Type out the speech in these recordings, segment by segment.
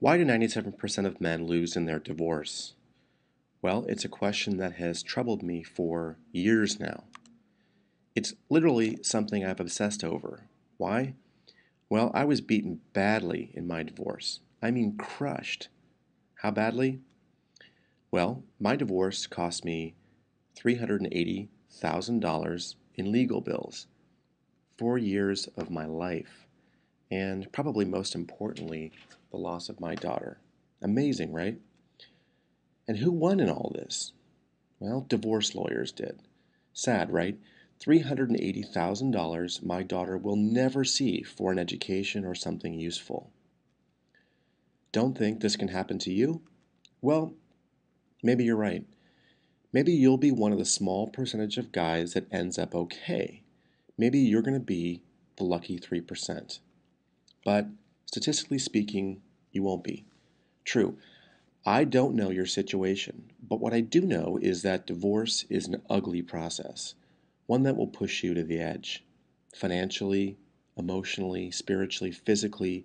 Why do 97% of men lose in their divorce? Well, it's a question that has troubled me for years now. It's literally something I've obsessed over. Why? Well, I was beaten badly in my divorce. I mean, crushed. How badly? Well, my divorce cost me $380,000 in legal bills, 4 years of my life, and probably most importantly, the loss of my daughter. Amazing, right? And who won in all this? Well, divorce lawyers did. Sad, right? $380,000 my daughter will never see for an education or something useful. Don't think this can happen to you? Well, maybe you're right. Maybe you'll be one of the small percentage of guys that ends up okay. Maybe you're going to be the lucky 3%. But statistically speaking, you won't be. True, I don't know your situation, but what I do know is that divorce is an ugly process, one that will push you to the edge, financially, emotionally, spiritually, physically,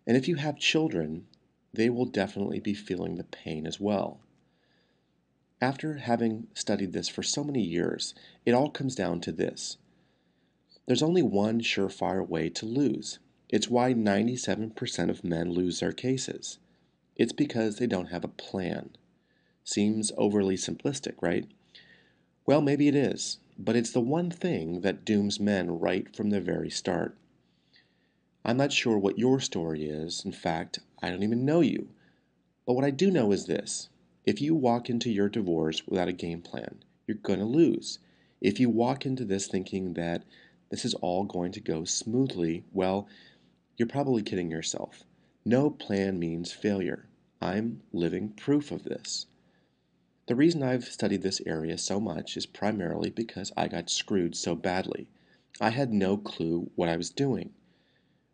and if you have children, they will definitely be feeling the pain as well. After having studied this for so many years, it all comes down to this. There's only one surefire way to lose. It's why 97% of men lose their cases. It's because they don't have a plan. Seems overly simplistic, right? Well, maybe it is, but it's the one thing that dooms men right from the very start. I'm not sure what your story is. In fact, I don't even know you. But what I do know is this. If you walk into your divorce without a game plan, you're going to lose. If you walk into this thinking that this is all going to go smoothly, well, you're probably kidding yourself. No plan means failure. I'm living proof of this. The reason I've studied this area so much is primarily because I got screwed so badly. I had no clue what I was doing.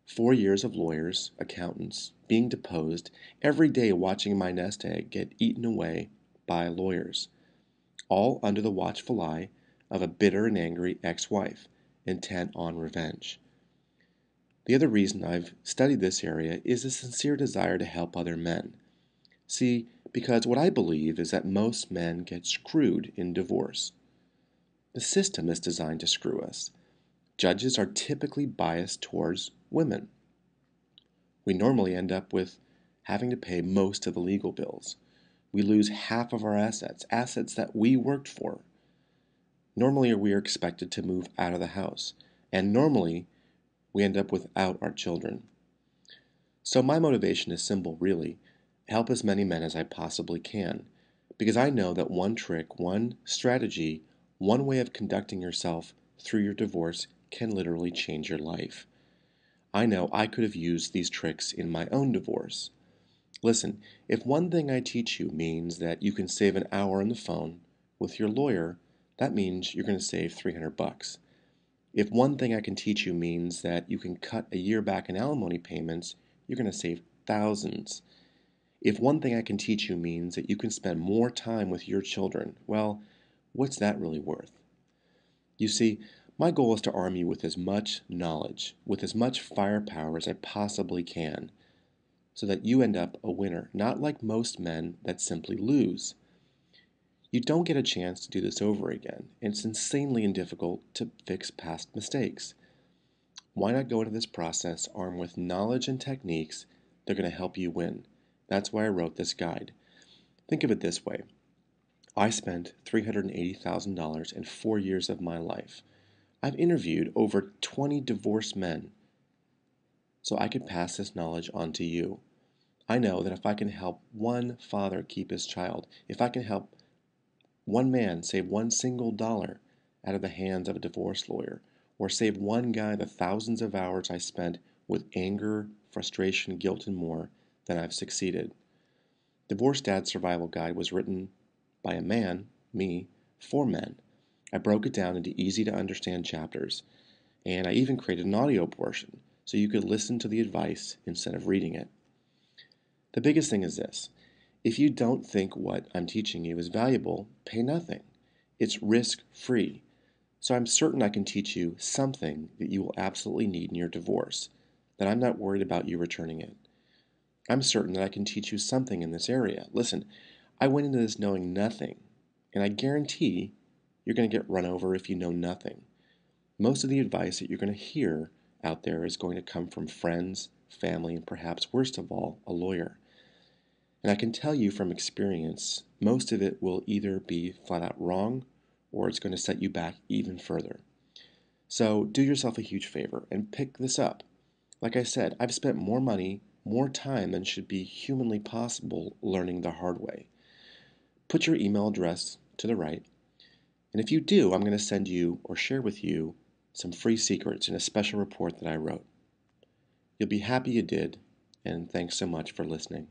4 years of lawyers, accountants, being deposed, every day watching my nest egg get eaten away by lawyers, all under the watchful eye of a bitter and angry ex-wife, intent on revenge. The other reason I've studied this area is a sincere desire to help other men. See, because what I believe is that most men get screwed in divorce. The system is designed to screw us. Judges are typically biased towards women. We normally end up with having to pay most of the legal bills. We lose half of our assets, assets that we worked for. Normally, we are expected to move out of the house, and normally, we end up without our children. So, my motivation is simple, really help as many men as I possibly can, because I know that one trick, one strategy, one way of conducting yourself through your divorce can literally change your life. I know I could have used these tricks in my own divorce. Listen, if one thing I teach you means that you can save an hour on the phone with your lawyer, that means you're going to save $300. If one thing I can teach you means that you can cut a year back in alimony payments, you're going to save thousands. If one thing I can teach you means that you can spend more time with your children, well, what's that really worth? You see, my goal is to arm you with as much knowledge, with as much firepower as I possibly can, so that you end up a winner, not like most men that simply lose. You don't get a chance to do this over again, and it's insanely difficult to fix past mistakes. Why not go into this process armed with knowledge and techniques that are going to help you win? That's why I wrote this guide. Think of it this way. I spent $380,000 in 4 years of my life. I've interviewed over 20 divorced men so I could pass this knowledge on to you. I know that if I can help one father keep his child, if I can help one man save one single dollar out of the hands of a divorce lawyer, or save one guy the thousands of hours I spent with anger, frustration, guilt, and more, then I've succeeded. Divorce Dad's Survival Guide was written by a man, me, for men. I broke it down into easy to understand chapters, and I even created an audio portion so you could listen to the advice instead of reading it. The biggest thing is this. If you don't think what I'm teaching you is valuable, pay nothing. It's risk-free. So I'm certain I can teach you something that you will absolutely need in your divorce, that I'm not worried about you returning it. I'm certain that I can teach you something in this area. Listen, I went into this knowing nothing, and I guarantee you're going to get run over if you know nothing. Most of the advice that you're going to hear out there is going to come from friends, family, and perhaps worst of all, a lawyer. And I can tell you from experience, most of it will either be flat out wrong or it's going to set you back even further. So do yourself a huge favor and pick this up. Like I said, I've spent more money, more time than should be humanly possible learning the hard way. Put your email address to the right, and if you do, I'm going to send you or share with you some free secrets in a special report that I wrote. You'll be happy you did, and thanks so much for listening.